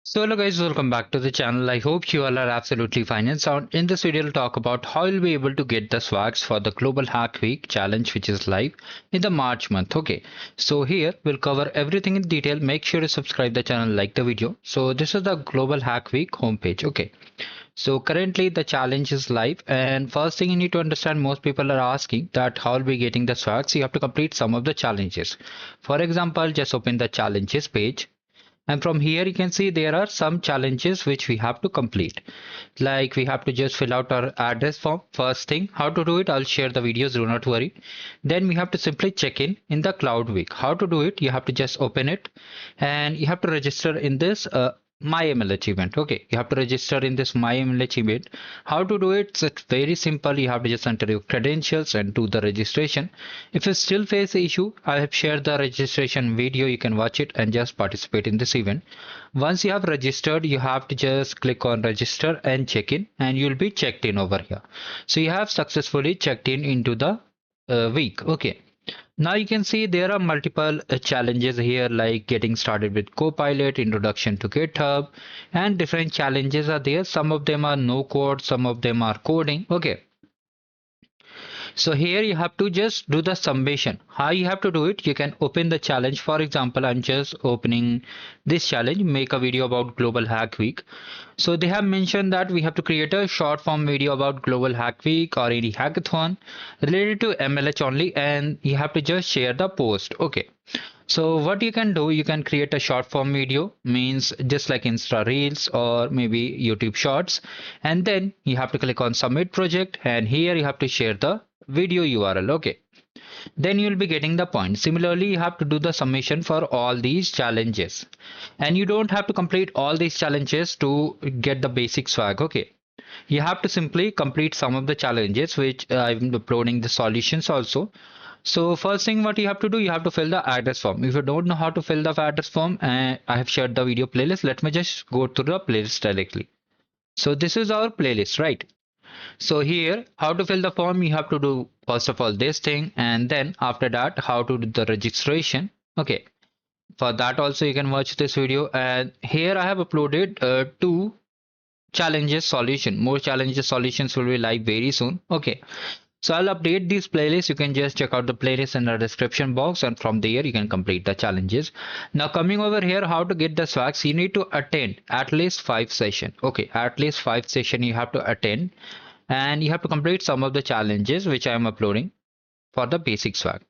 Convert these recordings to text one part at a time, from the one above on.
So hello guys, welcome back to the channel. I hope you all are absolutely fine and sound. In this video, we'll talk about how you'll be able to get the swags for the Global Hack Week challenge, which is live in the March month. Okay, so here we'll cover everything in detail. Make sure to subscribe the channel, like the video. So this is the Global Hack Week homepage. Okay, so currently the challenge is live, and first thing you need to understand, most people are asking that how will be getting the swags. You have to complete some of the challenges. For example, just open the challenges page, and from here you can see there are some challenges which we have to complete. Like we have to just fill out our address form. First thing, how to do it, I'll share the videos, do not worry. Then we have to simply check in the cloud week. How to do it, you have to just open it and you have to register in this MyMLH event. Okay, you have to register in this MyMLH event. How to do it? It's very simple. You have to just enter your credentials and do the registration. If you still face the issue, I have shared the registration video. You can watch it and just participate in this event. Once you have registered, you have to just click on register and check in, and you'll be checked in over here. So you have successfully checked in into the week. Okay. Now you can see there are multiple challenges here, like getting started with Copilot, introduction to GitHub, and different challenges are there. Some of them are no code, some of them are coding. Okay. So here you have to just do the summation. How you have to do it? You can open the challenge. For example, I'm just opening this challenge, make a video about Global Hack Week. So they have mentioned that we have to create a short form video about Global Hack Week or any hackathon related to MLH only, and you have to just share the post. Okay. So what you can do, you can create a short form video, means just like Insta Reels or maybe YouTube Shorts, and then you have to click on Submit Project, and here you have to share the video URL. Okay, then you'll be getting the point. Similarly, you have to do the summation for all these challenges, and you don't have to complete all these challenges to get the basic swag. Okay, you have to simply complete some of the challenges, which I'm uploading the solutions also. So first thing what you have to do, you have to fill the address form. If you don't know how to fill the address form, I have shared the video playlist. Let me just go to the playlist directly. So this is our playlist, right? So here, how to fill the form, you have to do first of all this thing, and then after that, how to do the registration. Okay, for that also you can watch this video. And here I have uploaded two challenges solution. More challenges solutions will be live very soon. Okay, so I'll update these playlists. You can just check out the playlist in the description box, and from there you can complete the challenges. Now coming over here, how to get the swags, you need to attend at least 5 sessions. Okay, at least 5 sessions you have to attend, and you have to complete some of the challenges which I am uploading for the basic swag.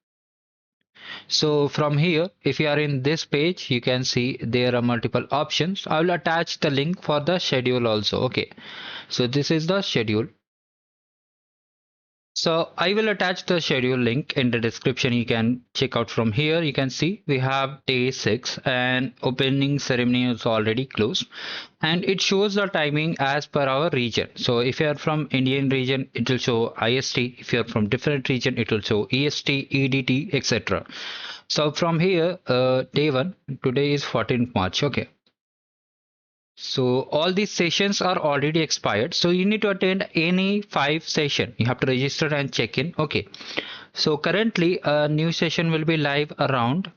So from here, if you are in this page, you can see there are multiple options. I will attach the link for the schedule also. Okay, so this is the schedule. So I will attach the schedule link in the description. You can check out from here. You can see we have day 6 and opening ceremony is already closed, and it shows the timing as per our region. So if you are from Indian region, it will show IST. If you are from different region, it will show EST, EDT, etc. So from here, day 1, today is 14th March. Okay. So all these sessions are already expired. So you need to attend any 5 session. You have to register and check in. Okay. So currently a new session will be live around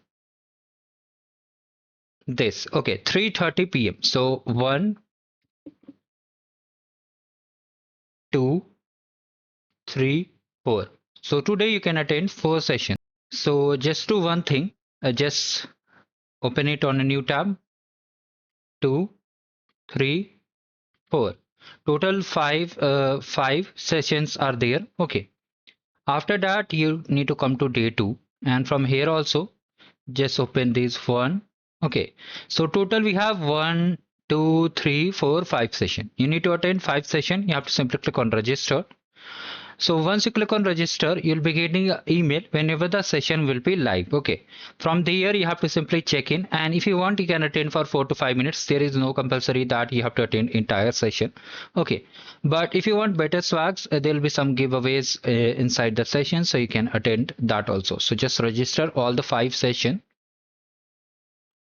this. Okay, 3:30 p.m. So 1, 2, 3, 4. So today you can attend 4 sessions. So just do one thing. Just open it on a new tab. 2, 3, 4. Total five sessions are there. Okay. After that, you need to come to day 2, and from here also just open this one. Okay, so total we have 1, 2, 3, 4, 5 session. You need to attend 5 session. You have to simply click on register. So once you click on register, you'll be getting an email whenever the session will be live. Okay, from there you have to simply check in, and if you want, you can attend for 4 to 5 minutes. There is no compulsory that you have to attend entire session. Okay, but if you want better swags, there will be some giveaways inside the session, so you can attend that also. So just register all the 5 sessions.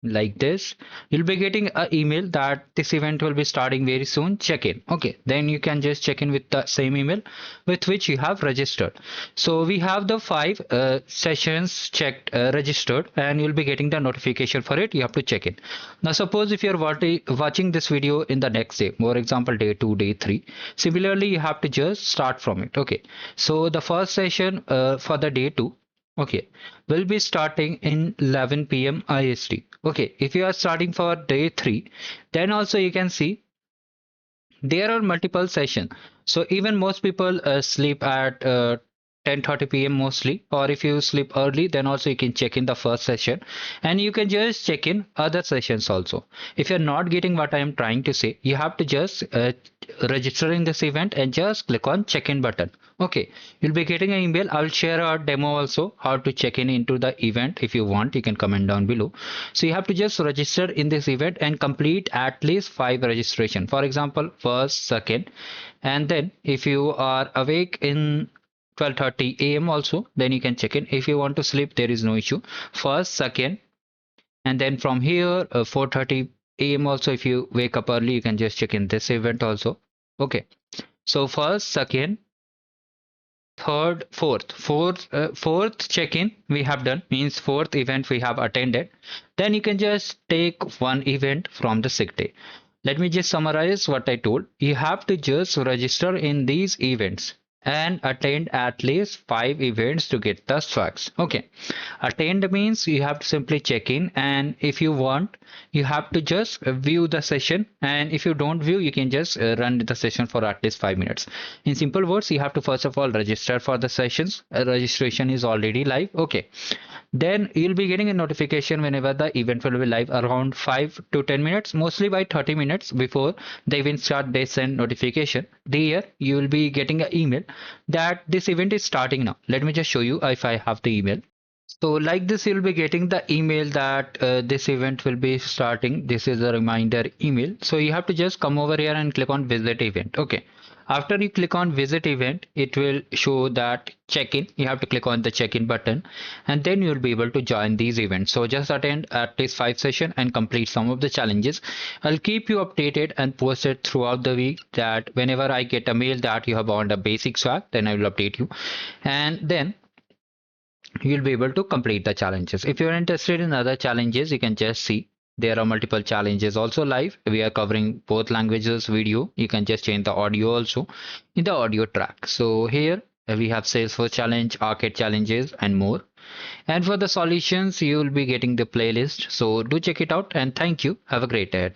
like this, you'll be getting an email that this event will be starting very soon. Check in. Okay, then you can just check in with the same email with which you have registered. So we have the five sessions checked, registered, and you'll be getting the notification for it. You have to check in. Now suppose if you're watching this video in the next day, for example day 2, day 3, similarly you have to just start from it. Okay, so the first session for the day 2, okay, will be starting in 11 p.m. IST. Okay, if you are starting for day 3, then also you can see there are multiple sessions. So even most people sleep at 10:30 p.m. mostly, or if you sleep early, then also you can check in the first session, and you can just check in other sessions also. If you're not getting what I am trying to say, you have to just register in this event and just click on check in button. Okay, you'll be getting an email. I'll share a demo also how to check in into the event. If you want, you can comment down below. So you have to just register in this event and complete at least 5 registration. For example, first, second, and then if you are awake in 12:30 a.m. also, then you can check in. If you want to sleep, there is no issue. First, second, and then from here 4:30 a.m. also, if you wake up early, you can just check in this event also. Okay, so first, second, third, fourth check-in we have done, means fourth event we have attended. Then you can just take one event from the sick day. Let me just summarize what I told. You have to just register in these events and attend at least 5 events to get the swags. Okay, attend means you have to simply check in, and if you want, you have to just view the session, and if you don't view, you can just run the session for at least 5 minutes. In simple words, you have to first of all register for the sessions. Registration is already live. Okay, then you'll be getting a notification whenever the event will be live around 5 to 10 minutes, mostly by 30 minutes before the event start. They send notification. There you will be getting an email that this event is starting now. Let me just show you if I have the email. So like this, you'll be getting the email that this event will be starting. This is a reminder email. So you have to just come over here and click on visit event. Okay. After you click on visit event, it will show that check-in. You have to click on the check-in button, and then you'll be able to join these events. So just attend at least 5 sessions and complete some of the challenges. I'll keep you updated and posted throughout the week, that whenever I get a mail that you have earned a basic swag, then I will update you. And then you'll be able to complete the challenges. If you're interested in other challenges, you can just see there are multiple challenges also live. We are covering both languages video. You can just change the audio also in the audio track. So here we have Salesforce challenge, arcade challenges, and more. And for the solutions, you will be getting the playlist. So do check it out, and thank you. Have a great day.